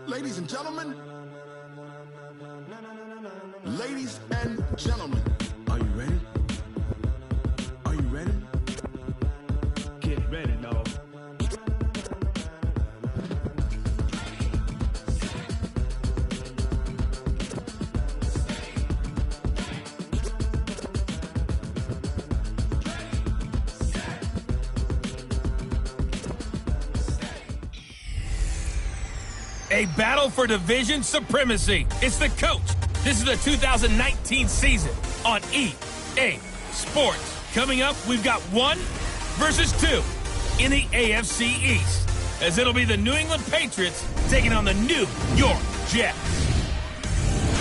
Ladies and gentlemen, ladies and gentlemen, are you ready? Are you ready? Get ready, dog. A battle for division supremacy. It's the coach. This is the 2019 season on EA Sports. Coming up, we've got 1 versus 2 in the AFC East, as it'll be the New England Patriots taking on the New York Jets.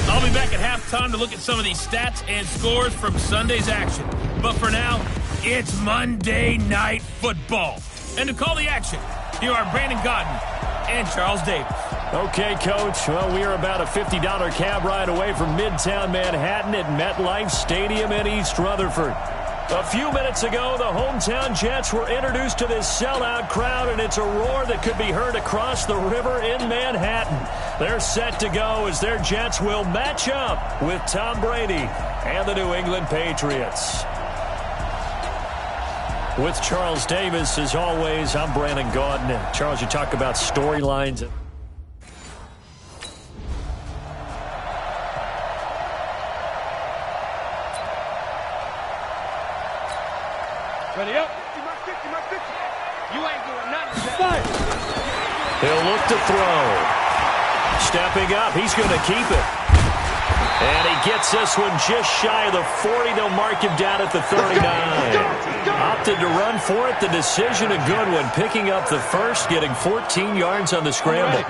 I'll be back at halftime to look at some of these stats and scores from Sunday's action. But for now, it's Monday Night Football. And to call the action, here are Brandon Godden and Charles Davis. Okay, Coach. Well, we are about a $50 cab ride away from Midtown Manhattan at MetLife Stadium in East Rutherford. A few minutes ago, the hometown Jets were introduced to this sellout crowd, and it's a roar that could be heard across the river in Manhattan. They're set to go as their Jets will match up with Tom Brady and the New England Patriots. With Charles Davis, as always, I'm Brandon Gaudin. Charles, you talk about storylines. Ready up. You ain't doing nothing. He'll look to throw. Stepping up, he's going to keep it. And he gets this one just shy of the 40. They'll mark him down at the 39. Opted to run for it. The decision a good one. Picking up the first, getting 14 yards on the scramble.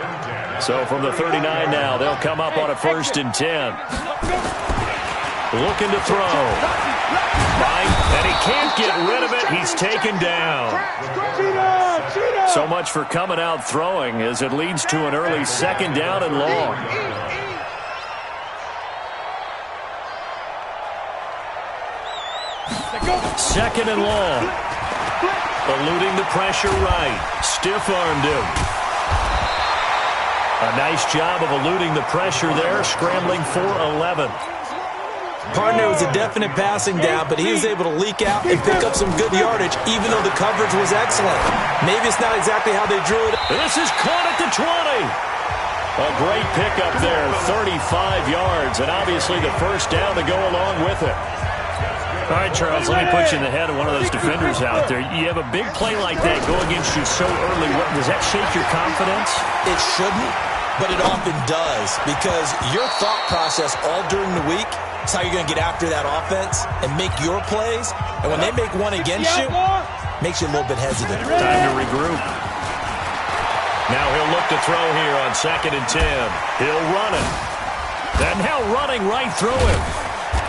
So from the 39 now, they'll come up on a 1st and 10. Looking to throw. And he can't get rid of it. He's taken down. So much for coming out throwing as it leads to an early 2nd down and long. Second and long. Eluding the pressure right. Stiff-armed him. A nice job of eluding the pressure there, scrambling for 11. Partner was a definite passing down, but he was able to leak out and pick up some good yardage, even though the coverage was excellent. Maybe it's not exactly how they drew it. This is caught at the 20. A great pickup there, 35 yards, and obviously the 1st down to go along with it. All right, Charles, let me put you in the head of one of those defenders out there. You have a big play like that go against you so early. Does that shake your confidence? It shouldn't, but it often does, because your thought process all during the week is how you're going to get after that offense and make your plays. And when they make one against you, makes you a little bit hesitant. Time to regroup. Now he'll look to throw here on 2nd and 10. He'll run it. And now running right through him.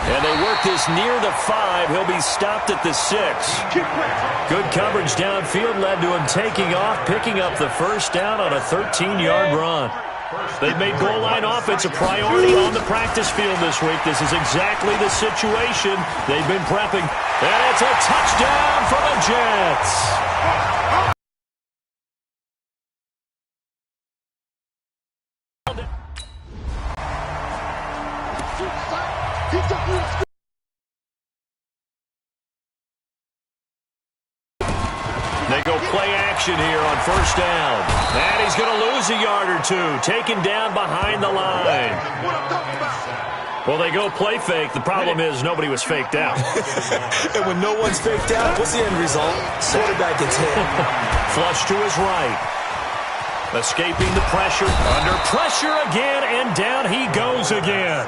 And they work this near the 5. He'll be stopped at the 6. Good coverage downfield led to him taking off, picking up the 1st down on a 13-yard run. They've made goal line offense a priority on the practice field this week. This is exactly the situation they've been prepping. And it's a touchdown for the Jets. They go play action here on 1st down. And he's going to lose a yard or 2. Taken down behind the line. Well, they go play fake. The problem is nobody was faked out. And when no one's faked out, what's the end result? Quarterback gets hit. Flush to his right. Escaping the pressure. Under pressure again, and down he goes again.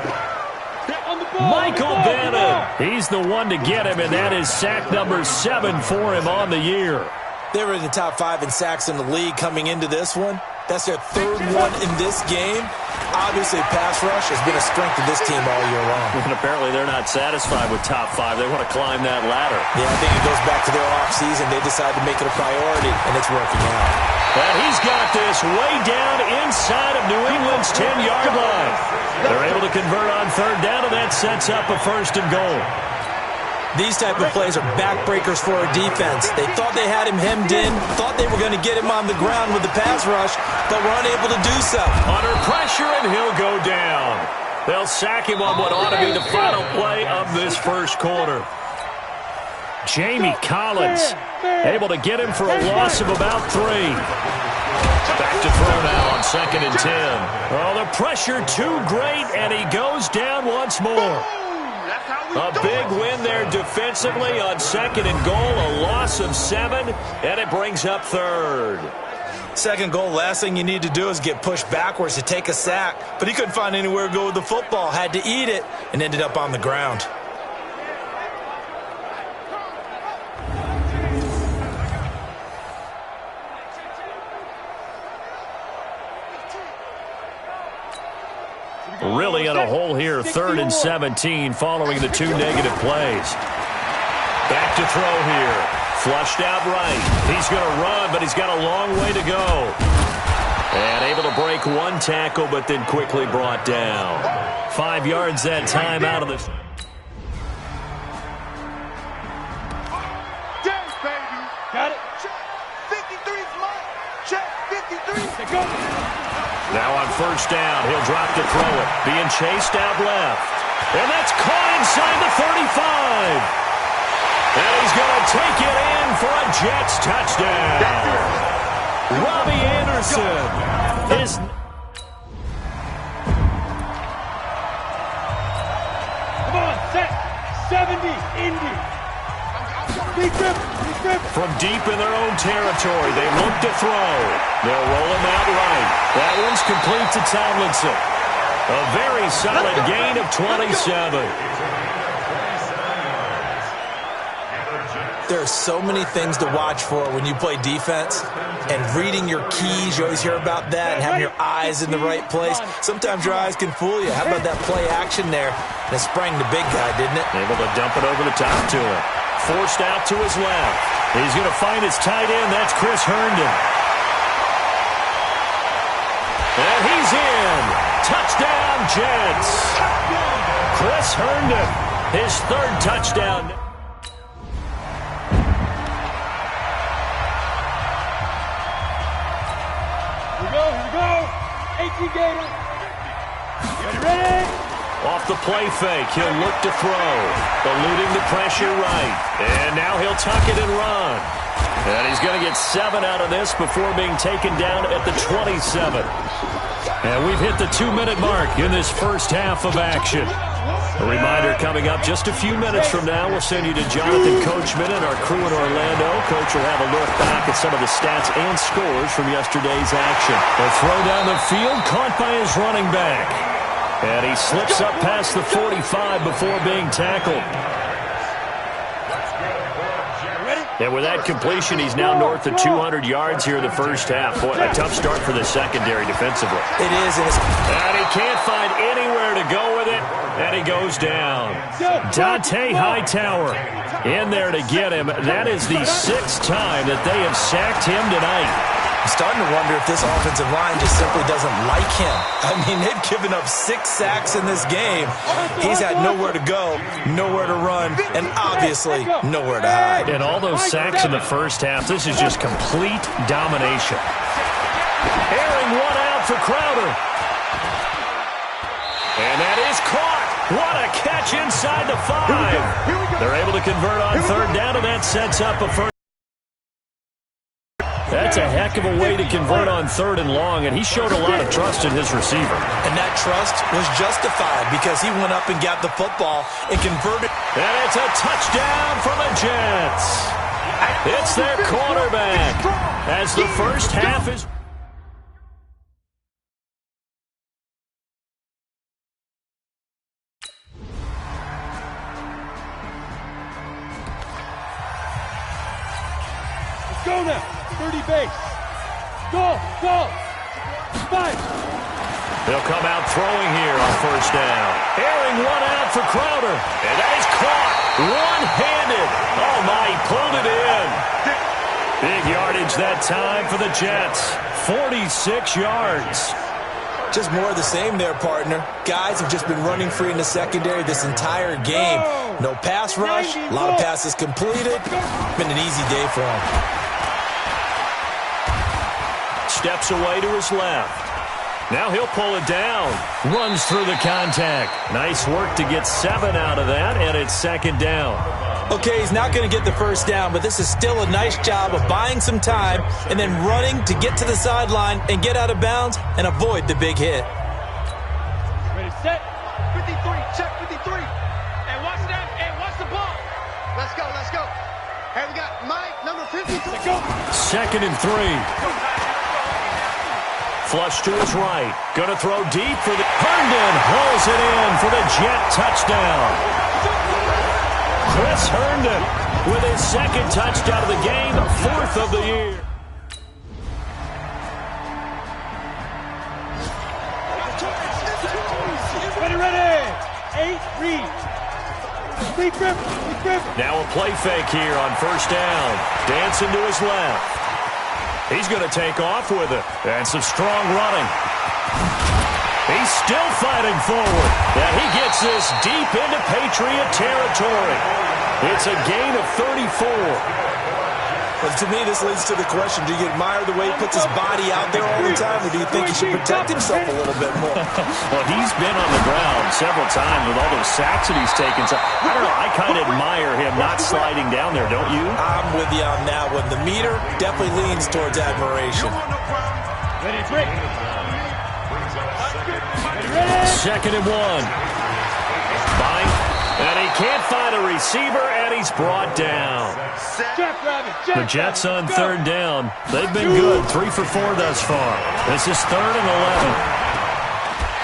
Michael Bannon. He's the one to get him, and that is sack number 7 for him on the year. They were in the top 5 in sacks in the league coming into this one. That's their 3rd one in this game. Obviously, pass rush has been a strength of this team all year long. And apparently they're not satisfied with top 5. They want to climb that ladder. Yeah, I think it goes back to their offseason. They decided to make it a priority, and it's working out. And he's got this way down inside of New England's 10-yard line. They're able to convert on 3rd down, and that sets up a 1st and goal. These type of plays are backbreakers for a defense. They thought they had him hemmed in, thought they were going to get him on the ground with the pass rush, but were unable to do so. Under pressure, and he'll go down. They'll sack him on what ought to be the final play of this first quarter. Jamie Collins able to get him for a loss of about 3. Back to throw now on 2nd and 10. Oh, the pressure too great, and he goes down once more. A big win there defensively on 2nd and goal, a loss of 7, and it brings up 3rd. 2nd goal, last thing you need to do is get pushed backwards to take a sack, but he couldn't find anywhere to go with the football, had to eat it, and ended up on the ground. Really in a hole here, 3rd and 17 following the 2 negative plays. Back to throw here. Flushed out right. He's going to run, but he's got a long way to go. And able to break 1 tackle, but then quickly brought down. 5 yards that time out of the... Got it. Check. 53's mine. Check. 53. Go. Now on 1st down, he'll drop to throw it. Being chased out left. And that's caught inside the 35. And he's going to take it in for a Jets touchdown. Robbie Anderson is... Come on, set. 70, Indy. Deep grip. From deep in their own territory, they look to throw. They'll roll him out right. That one's complete to Tomlinson. A very solid gain of 27. There are so many things to watch for when you play defense, and reading your keys, you always hear about that, and having your eyes in the right place. Sometimes your eyes can fool you. How about that play action there? And it sprang the big guy, didn't it? Able to dump it over the top to him. Forced out to his left. He's going to find his tight end. That's Chris Herndon. And he's in. Touchdown, Jets. Chris Herndon, his 3rd touchdown. Here we go. 18 Gator. You ready? Off the play fake, he'll look to throw. Eluding the pressure right. And now he'll tuck it and run. And he's going to get 7 out of this before being taken down at the 27. And we've hit the 2-minute mark in this first half of action. A reminder coming up just a few minutes from now. We'll send you to Jonathan Coachman and our crew in Orlando. Coach will have a look back at some of the stats and scores from yesterday's action. The throw down the field caught by his running back. And he slips up past the 45 before being tackled. And with that completion, he's now north of 200 yards here in the first half. Boy, a tough start for the secondary defensively. It is. And he can't find anywhere to go with it, and he goes down. Dante Hightower in there to get him. That is the 6th time that they have sacked him tonight. I'm starting to wonder if this offensive line just simply doesn't like him. I mean, they've given up 6 sacks in this game. He's had nowhere to go, nowhere to run, and obviously nowhere to hide. And all those sacks in the first half, this is just complete domination. Airing one out for Crowder. And that is caught. What a catch inside the 5. They're able to convert on 3rd down, and that sets up a first. That's a heck of a way to convert on 3rd and long, and he showed a lot of trust in his receiver. And that trust was justified because he went up and got the football and converted. And it's a touchdown for the Jets. It's their quarterback as the first half is... Go now. 30 base. Go. 5. They'll come out throwing here on 1st down. Airing one out for Crowder. And that is caught. One-handed. Oh, my, he pulled it in. Big yardage that time for the Jets. 46 yards. Just more of the same there, partner. Guys have just been running free in the secondary this entire game. No pass rush, a lot of passes completed. Been an easy day for him. Steps away to his left. Now he'll pull it down. Runs through the contact. Nice work to get 7 out of that, and it's second down. Okay, he's not going to get the first down, but this is still a nice job of buying some time and then running to get to the sideline and get out of bounds and avoid the big hit. Ready, set. 53, check 53. And watch that, and watch the ball. Let's go, let's go. Hey, we got Mike, number 53. Let's go. Second and 3. Flush to his right. Going to throw deep for the... Herndon hauls it in for the Jet touchdown. Chris Herndon with his second touchdown of the game, 4th of the year. Ready. 8, read. Speed grip. Now a play fake here on first down. Dancing to his left. He's going to take off with it. And some strong running. He's still fighting forward. And he gets this deep into Patriot territory. It's a gain of 34. But to me, this leads to the question, do you admire the way he puts his body out there all the time, or do you think he should protect himself a little bit more? Well, he's been on the ground several times with all those sacks that he's taken. So, I don't know, I kind of admire him not sliding down there, don't you? I'm with you on that one. The meter definitely leans towards admiration. Ready, break. Second and 1. Buying. And he can't find a receiver, and he's brought down. The Jets on third down. They've been good, 3 for 4 thus far. This is 3rd and 11.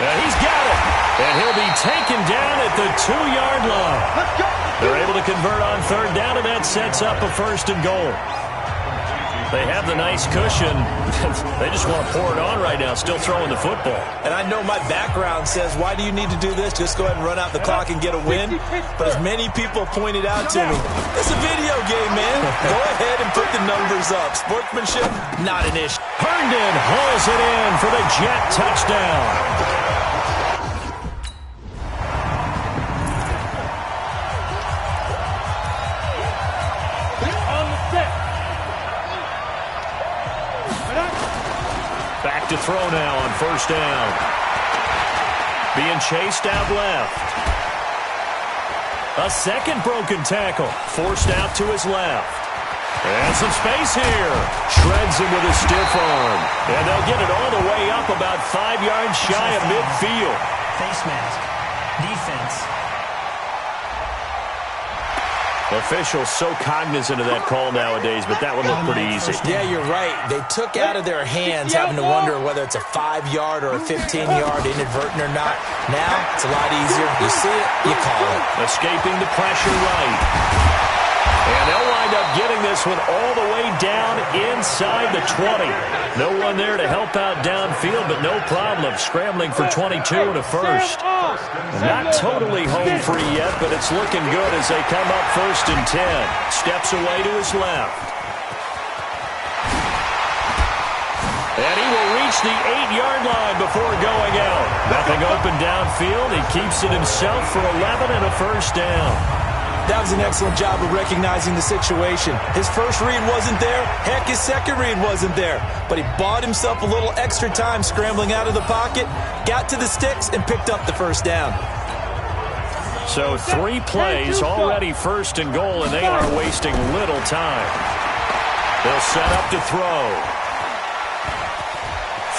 And he's got it. And he'll be taken down at the 2-yard line. They're able to convert on third down, and that sets up a 1st and goal. They have the nice cushion. They just want to pour it on right now, still throwing the football. And I know my background says, why do you need to do this? Just go ahead and run out the clock and get a win. But as many people pointed out to me, it's a video game, man. Go ahead and put the numbers up. Sportsmanship, not an issue. Herndon hauls it in for the Jet touchdown. Back to throw now on first down. Being chased out left. A second broken tackle. Forced out to his left. And some space here. Shreds him with a stiff arm. And they'll get it all the way up about 5 yards shy of midfield. Face mask. Defense. Officials so cognizant of that call nowadays, but that one looked pretty easy. Yeah, you're right. They took out of their hands having to wonder whether it's a 5-yard or a 15-yard inadvertent or not. Now, it's a lot easier. You see it, you call it. Escaping the pressure right. And they'll wind up getting this one all the way down inside the 20. No one there to help out downfield, but no problem. Scrambling for 22 and a first. Not totally home free yet, but it's looking good as they come up 1st and 10. Steps away to his left. And he will reach the 8-yard line before going out. Nothing open downfield. He keeps it himself for 11 and a first down. That was an excellent job of recognizing the situation. His first read wasn't there. Heck, his second read wasn't there. But he bought himself a little extra time scrambling out of the pocket, got to the sticks, and picked up the first down. So 3 plays, already 1st and goal, and they are wasting little time. They'll set up to throw.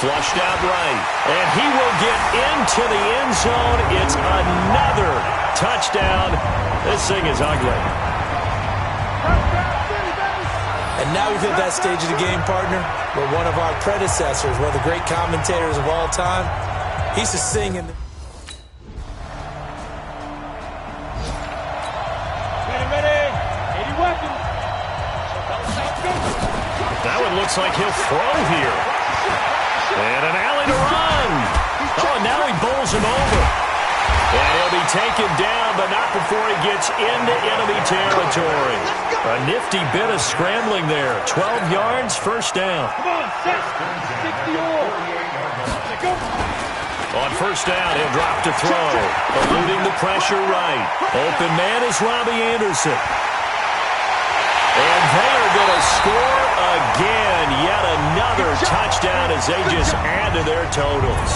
Flushed out right. And he will get into the end zone. It's another touchdown. This thing is ugly. And now we've hit that stage of the game, partner, where one of our predecessors, one of the great commentators of all time, he used to sing in the... Ready. 80 weapons. That one looks like he'll throw here. And an alley to run. Oh, and now he bowls him over. And he'll be taken down, but not before he gets into enemy territory. A nifty bit of scrambling there. 12 yards, first down. Come on, 60 all. Let go. On first down, he'll drop to throw. Eluding the pressure right. Open man is Robbie Anderson. And they are going to score again. Yet another touchdown as they just add to their totals.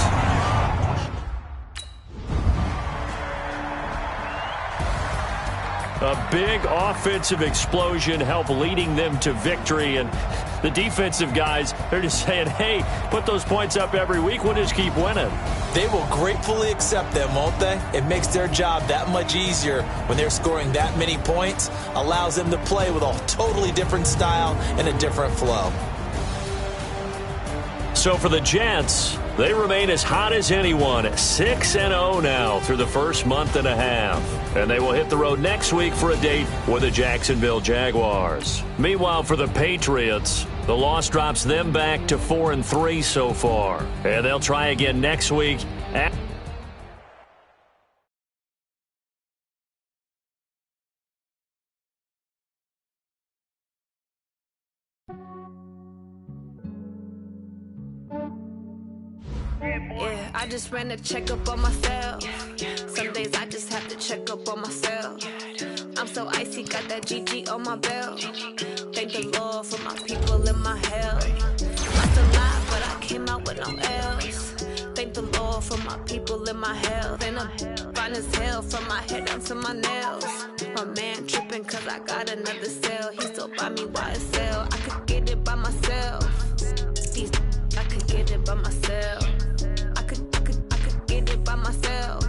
A big offensive explosion helped leading them to victory. And the defensive guys, they're just saying, hey, put those points up every week. We'll just keep winning. They will gratefully accept them, won't they? It makes their job that much easier when they're scoring that many points. Allows them to play with a totally different style and a different flow. So for the Jets, they remain as hot as anyone, 6-0 now through the first month and a half. And they will hit the road next week for a date with the Jacksonville Jaguars. Meanwhile, for the Patriots, the loss drops them back to 4-3 so far. And they'll try again next week. Yeah, I just ran a checkup on myself. Some days I just have to check up on myself. I'm so icy, got that GG on my belt. Thank the Lord for my people in my hell. Lost a lot, but I came out with no L's. Thank the Lord for my people in my health. And I'm fine as hell from my head down to my nails. My man tripping cause I got another cell. He still buy me YSL. I could get it by myself. These I could get it by myself. I could get it by myself.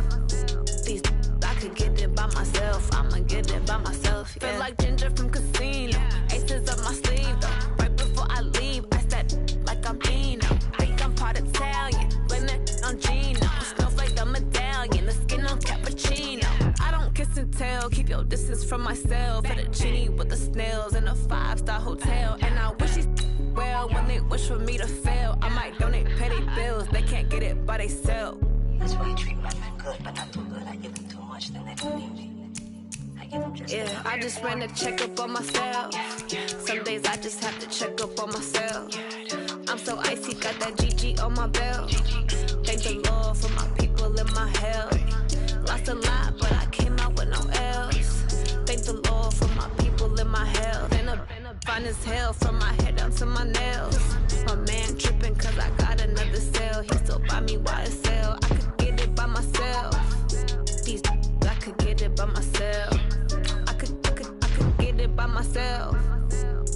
These I could get it by myself. I'ma get it by myself. Yeah. Feel like Ginger from Casino. Aces up my sleeve though. Right before I leave, I said like I'm Dino. Think I'm part Italian. Blame it on Gino. Smells like the medallion. The skin on cappuccino. I don't kiss and tell. Keep your distance from myself. Fettuccine with the snails in a 5-star hotel. And I wish he's well when they wish for me to fail. I might donate petty bills. They can't get it by they sell. That's why I treat my men good, but not too good. I give them too much, then they don't need me. I give them just yeah, I just ran a checkup on myself. Some days I just have to check up on myself. I'm so icy, got that GG on my belt. Thank the Lord for my people in my hell. Lost a lot, but I came out with no L's. Thank the Lord for my people in my hell. Been a fine as hell from my head down to my nails. My man tripping cause I got another cell. He still buy me YSL. I could get it by myself. These I could get it by myself. I could get it by myself.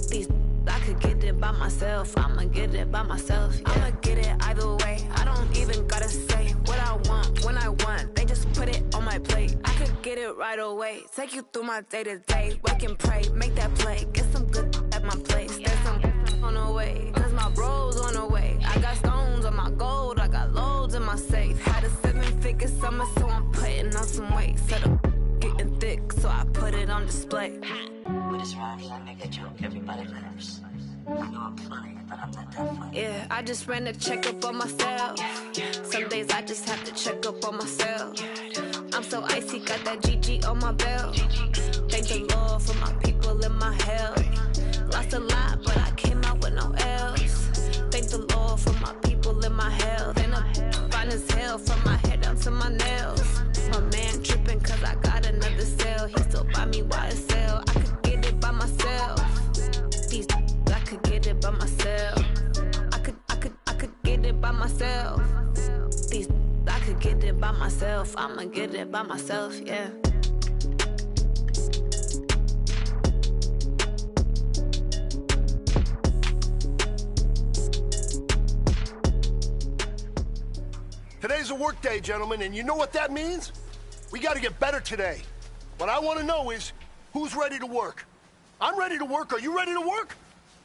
These I could get it by myself. I'ma get it by myself. Yeah. I'ma get it either way. I don't even gotta say what I want when I want. They just put it on my plate. I could get it right away. Take you through my day to day. Wake and pray, make that play. Get some good at my place. There's some on the way. Cause my bro's on the way. I got stones on my gold. I got loads in my safe. Had a 7-figure summer, so I'm putting on some weight. Set up getting thick, so I put it on display. with this rhyme, I make a joke, everybody laughs. I know I'm funny, but I'm not that funny. Yeah, I just ran a checkup on myself. Some days I just have to check up on myself. I'm so icy, got that GG on my belt. Thank the Lord for my people in my hell. Lost a lot, but I came out with no L's. Thank the Lord for my people in my health. And I'm fine as hell from my head down to my nails. My man tripping cause I got another cell. He still buy me YSL. I could get it by myself. These I could get it by myself. I could get it by myself. These I could get it by myself. I'ma get it by myself, yeah. Today's a work day, gentlemen, and you know what that means? We gotta get better today. What I wanna know is, who's ready to work? I'm ready to work. Are you ready to work?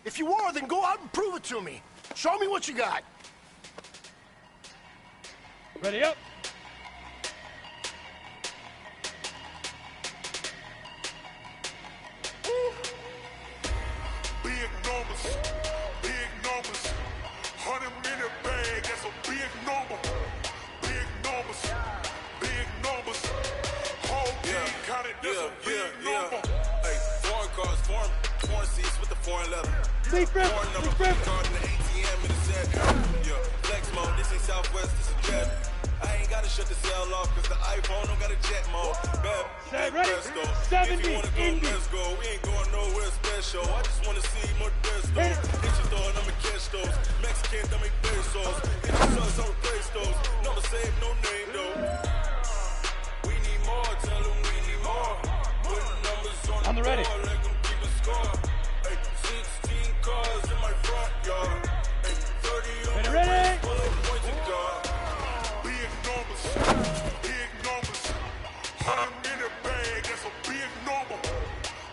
If you are, then go out and prove it to me. Show me what you got. Ready up. Big numbers, 100-minute bag, that's a big number. Big numbers, Foreign seats with the foreign leather. Big grip. Foreign number, card in the ATM in the set. Yeah, flex mode, this ain't Southwest, this is Jet. I ain't gotta shut the cell off, cause the iPhone don't got a jet mode. Set, ready? Presto. 70, if you wanna go, Indy. let's go. We ain't going nowhere special. I just wanna see more Presto. Hit your door and I'ma catch those. Mexican, dame pesos. Hit your sons, I'll replace those. Number save, no name though. We need more, tell them we need more. Put numbers on the ready. board, let them keep a score. Hey, 16 cars in my front yard. Hey, 30 on my Ready? wrist, full of points and guard. Big numbers, big numbers. 100 in a bag, that's a big number.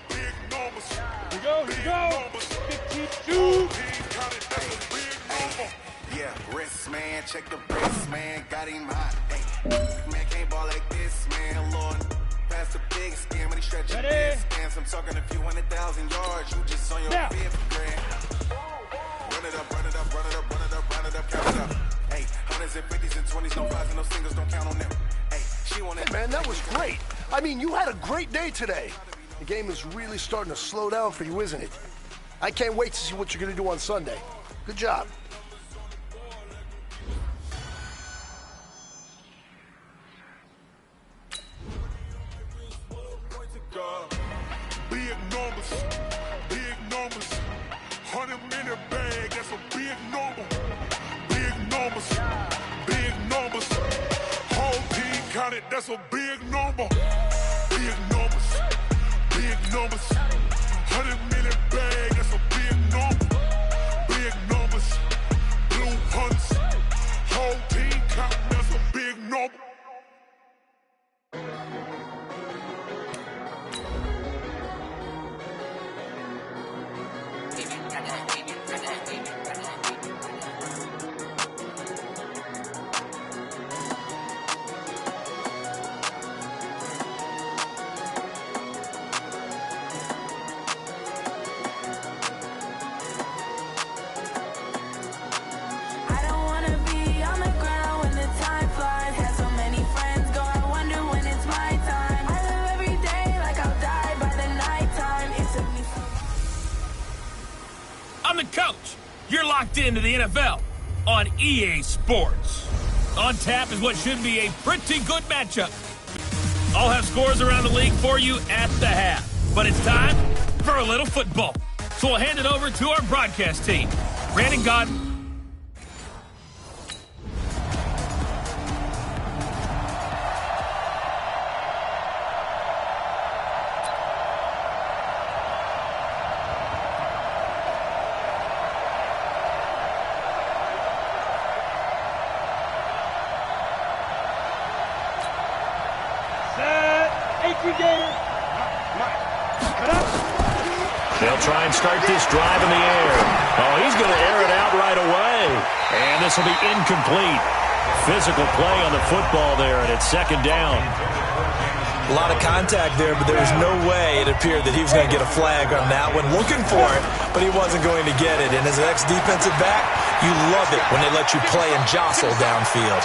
Big numbers, Here we go. big numbers. 52. Got it, that's a big number. Yeah, wrist man, check the wrist man, got him hot. Hey, man can't ball like this, man. Lord, pass the big scam, but he stretching Ready? big scams. I'm talking a few 100,000 yards. You just on your Now. fifth grand. Run it up, run it up, run it up, run it up, run it up, count it up. Hey, hundreds and fifties and 20s, no fives and no singles, don't count on them. Hey, she want it. Hey, man, that was great. I mean, you had a great day today. The game is really starting to slow down for you, isn't it? I can't wait to see what you're going to do on Sunday. Good job. Big numbers, big numbers. 100 in a bag, that's a big number. Big numbers, big numbers. Whole team counted, that's a big number. Big numbers, big numbers. 100 in a bag, that's a big number. Big numbers, blue hunts. Whole team counting, that's a big number. I don't wanna be on the ground when the time flies. Had so many friends go, I wonder when it's my time. I live every day like I'll die by the nighttime. It took me so I'm the coach. You're locked into the NFL on EA Sports. On tap is what should be a pretty good matchup. I'll have scores around the league for you at the half. But it's time for a little football. So we'll hand it over to our broadcast team. Brandon Godden. Set. 18 Gator. Cut up. They'll try and start this drive in the air. Oh, he's going to air it out right away. And this will be incomplete. Physical play on the football there, and it's second down. A lot of contact there, but there was no way it appeared that he was going to get a flag on that one. Looking for it, but he wasn't going to get it. And as an ex-defensive back, you love it when they let you play and jostle downfield.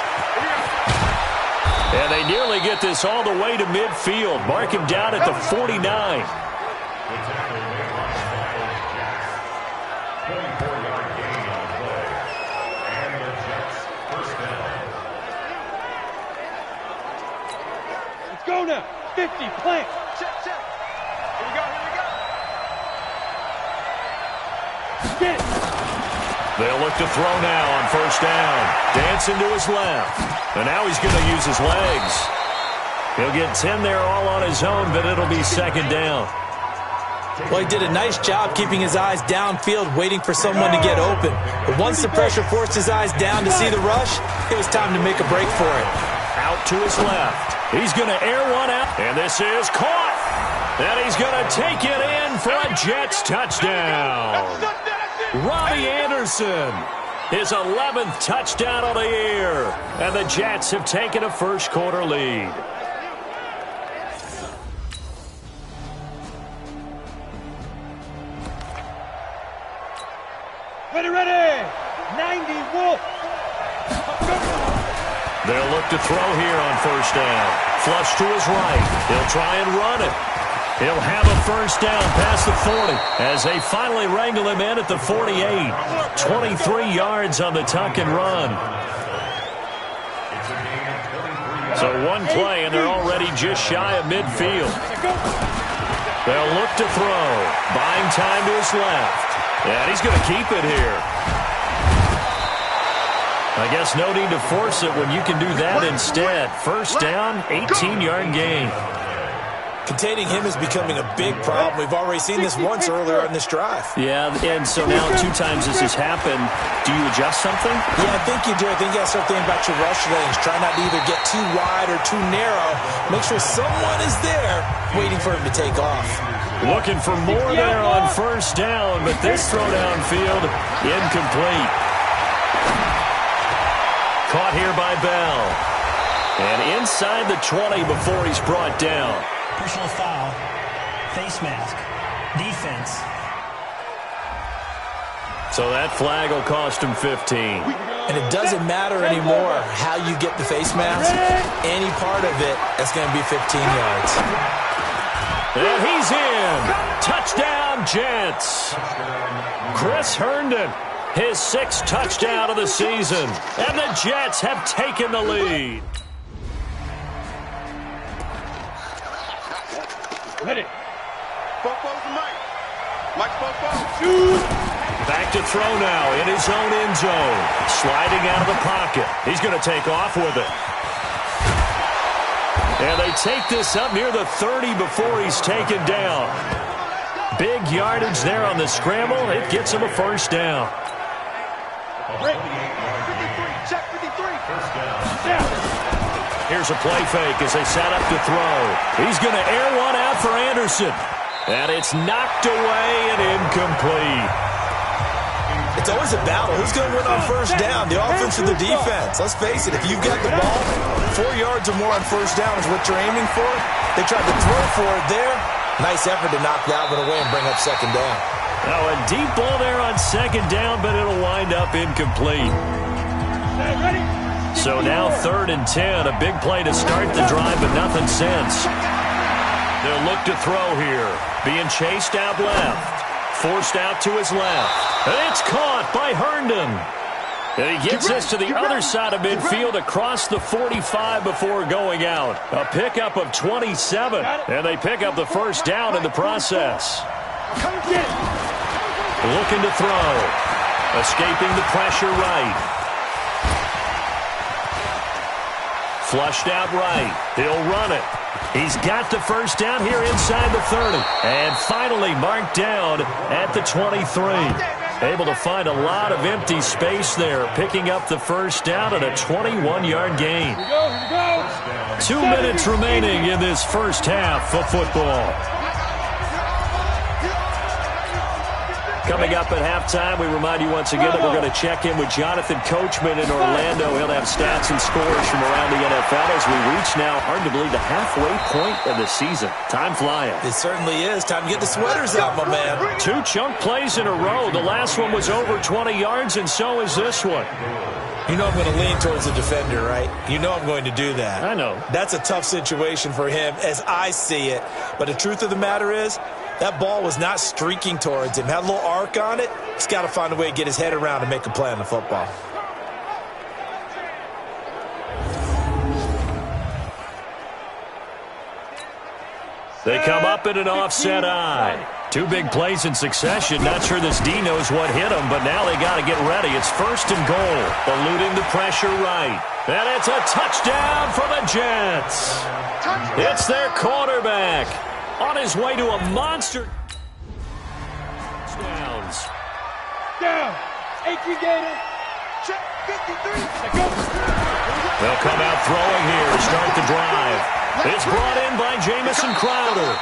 And they nearly get this all the way to midfield. Mark him down at the 49. Let's go now. 50. Plant. Check. Here we go. Get it. They'll look to throw now on first down. Dancing to his left. And now he's going to use his legs. He'll get 10 there all on his own, but it'll be second down. Well, he did a nice job keeping his eyes downfield, waiting for someone to get open. But once the pressure forced his eyes down to see the rush, it was time to make a break for it. Out to his left. He's going to air one out. And this is caught. And he's going to take it in for a Jets touchdown. Robbie Anderson, his 11th touchdown of the year. And the Jets have taken a first-quarter lead. Ready. 90 Wolf. They'll look to throw here on first down. Flush to his right. He'll try and run it. He'll have a first down past the 40 as they finally wrangle him in at the 48. 23 yards on the tuck and run. So one play, and they're already just shy of midfield. They'll look to throw. Buying time to his left. And he's going to keep it here. I guess no need to force it when you can do that instead. First down, 18-yard gain. Containing him is becoming a big problem. We've already seen this once earlier in this drive. Yeah, and so now 2 times this has happened. Do you adjust something? Yeah, I think you do. I think you got to start thinking about your rush lanes. Try not to either get too wide or too narrow. Make sure someone is there waiting for him to take off. Looking for more there on first down, but this throw downfield, incomplete. Caught here by Bell. And inside the 20 before he's brought down. Personal foul. Face mask. Defense. So that flag will cost him 15. And it doesn't matter anymore how you get the face mask. Any part of it, that's going to be 15 yards. And he's in. Touchdown, Jets. Chris Herndon, his 6th touchdown of the season. And the Jets have taken the lead. Ready. Popo's the Mike. Mike Popo. Back to throw now in his own end zone. Sliding out of the pocket. He's going to take off with it. And they take this up near the 30 before he's taken down. Big yardage there on the scramble. It gets him a first down. Check 53. Here's a play fake as they set up to throw. He's going to air one out for Anderson. And it's knocked away and incomplete. It's always a battle. Who's going to win on first down, the offense or the defense? Let's face it, if you've got the ball, 4 yards or more on first down is what you're aiming for. They tried to throw for it there. Nice effort to knock that one away and bring up second down. Now a deep ball there on second down, but it'll wind up incomplete. So now 3rd and 10, a big play to start the drive, but nothing since. They'll look to throw here. Being chased out left. Forced out to his left. And it's caught by Herndon. And he gets this to the other side of midfield across the 45 before going out. A pickup of 27. And they pick up the first down in the process. Looking to throw. Escaping the pressure right. Flushed out right. He'll run it. He's got the first down here inside the 30. And finally marked down at the 23. Able to find a lot of empty space there, picking up the first down at a 21-yard gain. 2 minutes remaining in this first half of football. Coming up at halftime, we remind you once again that we're going to check in with Jonathan Coachman in Orlando. He'll have stats and scores from around the NFL as we reach now, hard to believe, the halfway point of the season. Time flying. It certainly is. Time to get the sweaters out, my man. 2 chunk plays in a row. The last one was over 20 yards, and so is this one. You know I'm going to lean towards the defender, right? You know I'm going to do that. I know. That's a tough situation for him as I see it. But the truth of the matter is, that ball was not streaking towards him. Had a little arc on it. He's got to find a way to get his head around and make a play on the football. They come up in an offset eye. 2 big plays in succession. Not sure this D knows what hit him, but now they got to get ready. It's 1st and goal. Eluding the pressure right. And it's a touchdown for the Jets. It's their quarterback on his way to a monster. Touchdowns. Down. 18 Gator. Check 53. They'll come out throwing here to start the drive. It's brought in by Jamison Crowder.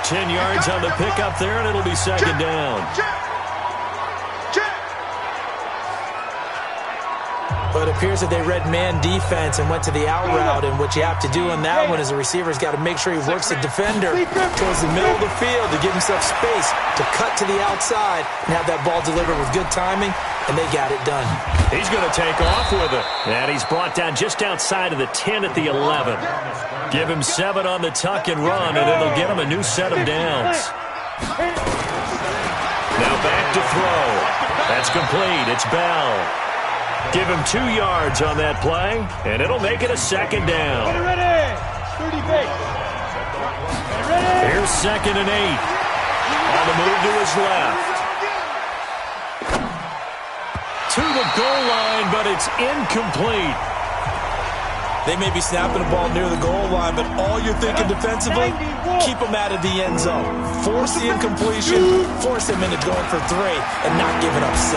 10 yards on the pickup there, and it'll be second down. Well, it appears that they read man defense and went to the out route, and what you have to do on that one is the receiver's got to make sure he works the defender towards the middle of the field to give himself space to cut to the outside and have that ball delivered with good timing, and they got it done. He's going to take off with it, and he's brought down just outside of the 10 at the 11. Give him 7 on the tuck and run, and it'll get him a new set of downs. Now back to throw. That's complete. It's Bell. Give him 2 yards on that play, and it'll make it a second down. Here's 2nd and 8. On the move to his left. To the goal line, but it's incomplete. They may be snapping the ball near the goal line, but all you're thinking defensively, keep them out of the end zone. Force the incompletion, force him into going for 3, and not giving up 6.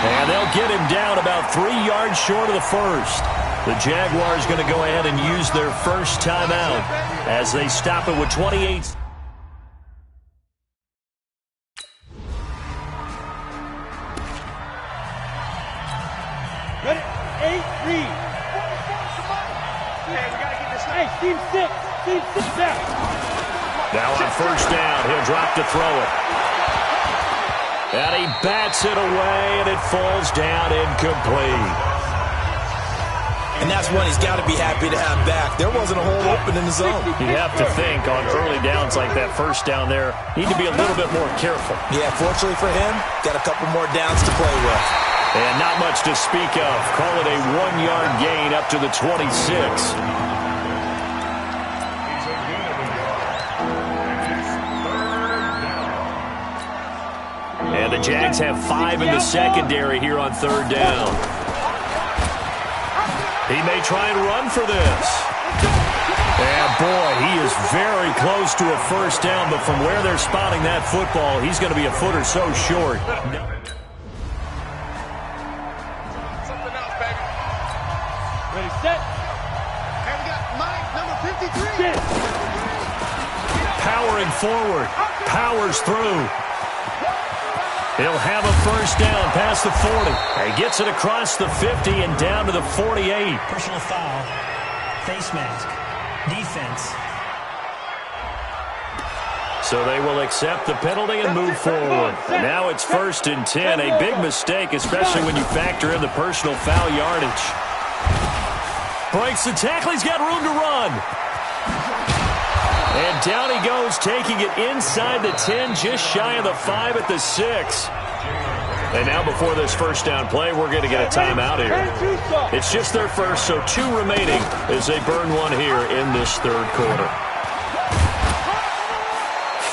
And they'll get him down about 3 yards short of the first. The Jaguars going to go ahead and use their first timeout as they stop it with 28. Ready? 8, read. Hey, we got to get this. Hey, team 6. Team 6 back. Now on first down, he'll drop to throw it. And he bats it away, and it falls down incomplete. And that's one he's got to be happy to have back. There wasn't a hole open in the zone. You have to think on early downs like that first down there, need to be a little bit more careful. Yeah, fortunately for him, got a couple more downs to play with. And not much to speak of. Call it a 1-yard gain up to the 26. And the Jags have 5 in the secondary here on 3rd down. He may try and run for this. And boy, he is very close to a first down, but from where they're spotting that football, he's going to be a foot or so short. Something else, baby. Ready, set. And we got Mike, number 53. Powering forward, powers through. He'll have a first down past the 40. He gets it across the 50 and down to the 48. Personal foul, face mask, defense. So they will accept the penalty and move forward. And now it's 1st and 10. A big mistake, especially when you factor in the personal foul yardage. Breaks the tackle. He's got room to run. And down he goes, taking it inside the 10, just shy of the 5 at the 6. And now before this first down play, we're going to get a timeout here. It's just their first, so 2 remaining as they burn one here in this 3rd quarter.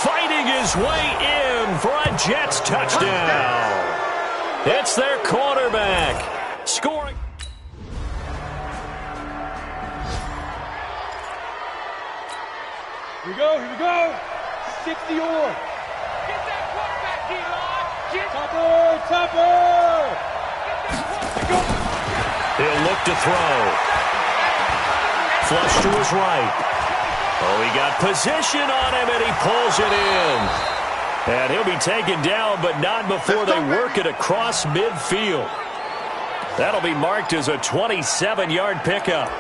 Fighting his way in for a Jets touchdown. It's their quarterback scoring. Here we go, here we go. 60 or. Get that quarterback, D-line. Topper, Topper. He'll look to throw. Flush to his right. Oh, he got position on him, and he pulls it in. And he'll be taken down, but not before they work it across midfield. That'll be marked as a 27-yard pickup.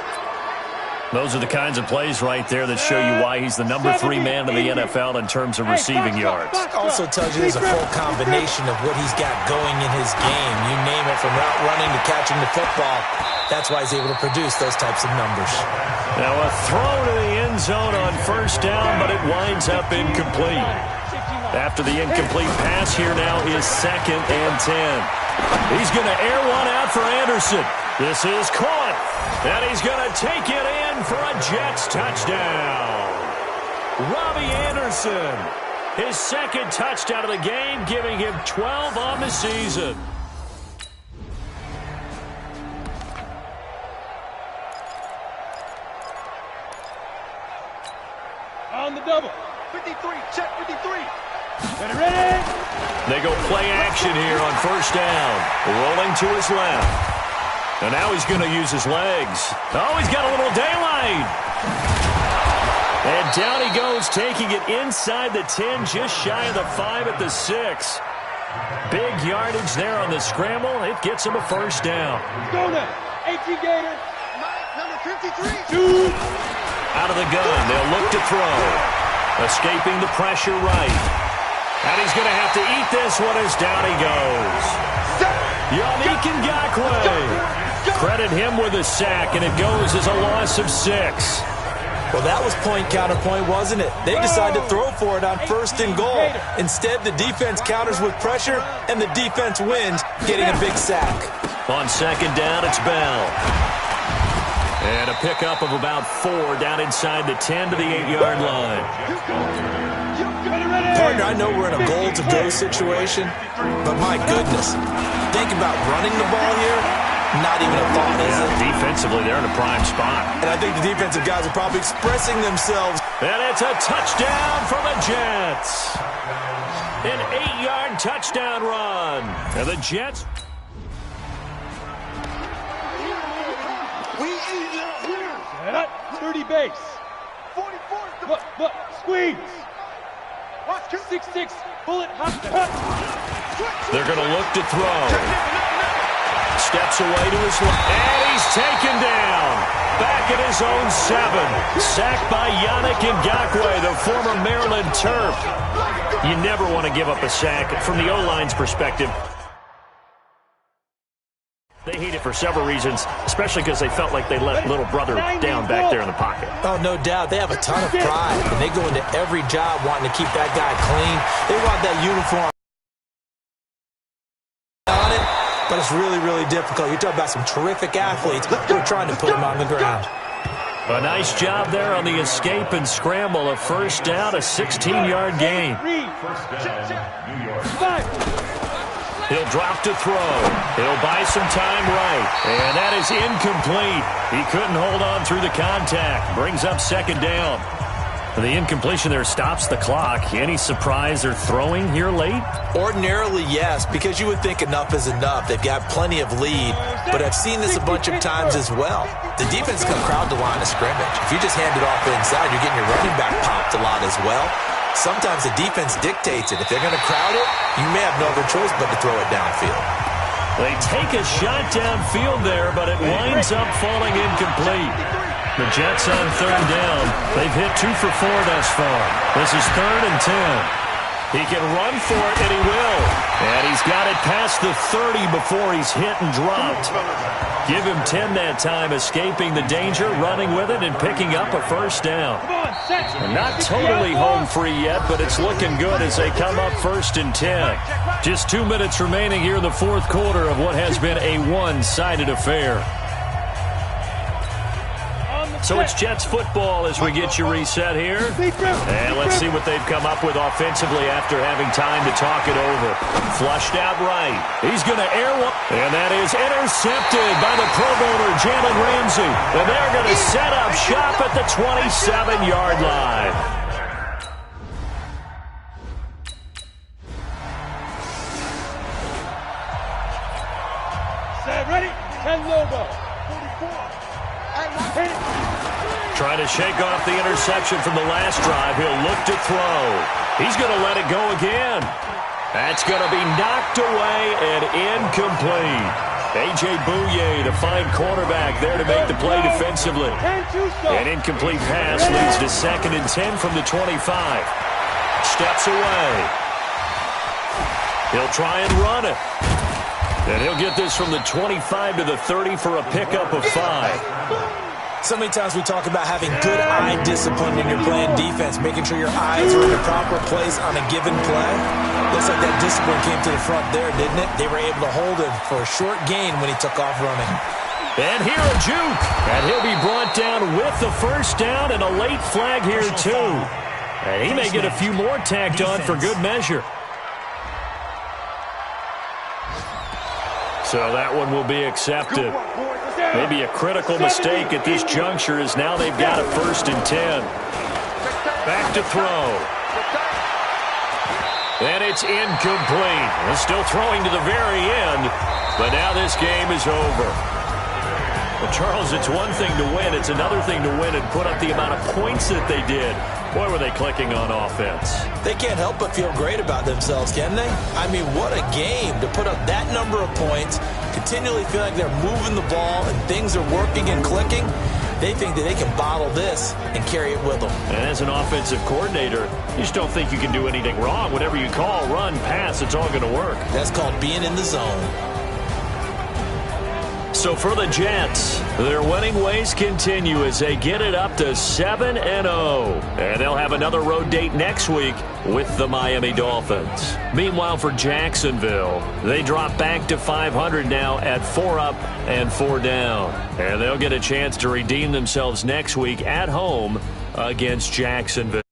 Those are the kinds of plays right there that show you why he's the number 3 man in the NFL in terms of receiving yards. Also tells you there's a full combination of what he's got going in his game. You name it, from route running to catching the football. That's why he's able to produce those types of numbers. Now a throw to the end zone on first down, but it winds up incomplete. After the incomplete pass, here now is 2nd and 10. He's going to air one out for Anderson. This is caught, and he's going to take it in for a Jets touchdown. Robbie Anderson, his 2nd touchdown of the game, giving him 12 on the season. On the double. 53, check 53. Ready? They go play action here on first down. Rolling to his left. And now he's going to use his legs. Oh, he's got a little daylight. And down he goes, taking it inside the 10, just shy of the 5 at the 6. Big yardage there on the scramble. It gets him a first down. Go now. 18 Gator. Number 53. Out of the gun. They'll look to throw. Escaping the pressure right. And he's going to have to eat this one as down he goes. Yannick Ngakoue. Credit him with a sack, and it goes as a loss of 6. Well, that was point counterpoint, wasn't it? They decided to throw for it on 1st and goal. Instead, the defense counters with pressure, and the defense wins, getting a big sack. On 2nd down, it's Bell. And a pickup of about 4 down inside the 10 to the 8-yard line. Partner, I know we're in a goal-to-go situation, but my goodness, think about running the ball here. Not even a thought, is it? Defensively, they're in a prime spot. And I think the defensive guys are probably expressing themselves. And it's a touchdown for the Jets. An 8-yard touchdown run. And the Jets... Set up. 30 base. 44. Look. Squeeze. 6-6. Bullet. They're going to look to throw. Steps away to his left. And he's taken down. Back at his own 7. Sacked by Yannick Ngakoue, the former Maryland Terp. You never want to give up a sack. From the O-line's perspective, they hate it for several reasons, especially because they felt like they let little brother down back there in the pocket. Oh, no doubt. They have a ton of pride, and they go into every job wanting to keep that guy clean. They want that uniform on it, but it's really, really difficult. You're talking about some terrific athletes who are trying to put him on the ground. A nice job there on the escape and scramble. A first down, a 16-yard gain. He'll drop to throw. He'll buy some time right. And that is incomplete. He couldn't hold on through the contact. Brings up 2nd down. The incompletion there stops the clock. Any surprise they're throwing here late? Ordinarily, yes, because you would think enough is enough. They've got plenty of lead, but I've seen this a bunch of times as well. The defense can crowd the line of scrimmage. If you just hand it off inside, you're getting your running back popped a lot as well. Sometimes the defense dictates it. If they're going to crowd it, you may have no other choice but to throw it downfield. They take a shot downfield there, but it winds up falling incomplete. The Jets on 3rd down. They've hit 2 for 4 thus far. This is 3rd and 10. He can run for it, and he will. And he's got it past the 30 before he's hit and dropped. Give him 10 that time, escaping the danger, running with it, and picking up a first down. And not totally home free yet, but it's looking good as they come up 1st and 10. Just 2 minutes remaining here in the 4th quarter of what has been a one-sided affair. So it's Jets football as we get you reset here. And let's see what they've come up with offensively after having time to talk it over. Flushed out right. He's going to air one. And that is intercepted by the Pro Bowler, Jalen Ramsey. And they're going to set up shop at the 27-yard line. Set, ready? 10 Lobo. 44. Trying to shake off the interception from the last drive. He'll look to throw. He's going to let it go again. That's going to be knocked away and incomplete. A.J. Bouye, the fine cornerback, there to make the play defensively. An incomplete pass leads to 2nd and 10 from the 25. Steps away. He'll try and run it. And he'll get this from the 25 to the 30 for a pickup of 5. So many times we talk about having good eye discipline when you're playing defense, making sure your eyes are in the proper place on a given play. Looks like that discipline came to the front there, didn't it? They were able to hold him for a short gain when he took off running. And here a juke. And he'll be brought down with the first down and a late flag here too. And he may get a few more tacked on for good measure. So that one will be accepted. Maybe a critical mistake at this juncture as now they've got a 1st and 10. Back to throw. And it's incomplete. They're still throwing to the very end, but now this game is over. Well, Charles, it's one thing to win. It's another thing to win and put up the amount of points that they did. Boy, were they clicking on offense. They can't help but feel great about themselves, can they? I mean, what a game to put up that number of points, continually feel like they're moving the ball and things are working and clicking. They think that they can bottle this and carry it with them. And as an offensive coordinator, you just don't think you can do anything wrong. Whatever you call, run, pass, it's all going to work. That's called being in the zone. So for the Jets, their winning ways continue as they get it up to 7-0. And they'll have another road date next week with the Miami Dolphins. Meanwhile, for Jacksonville, they drop back to 500 now at 4 up and 4 down. And they'll get a chance to redeem themselves next week at home against Jacksonville.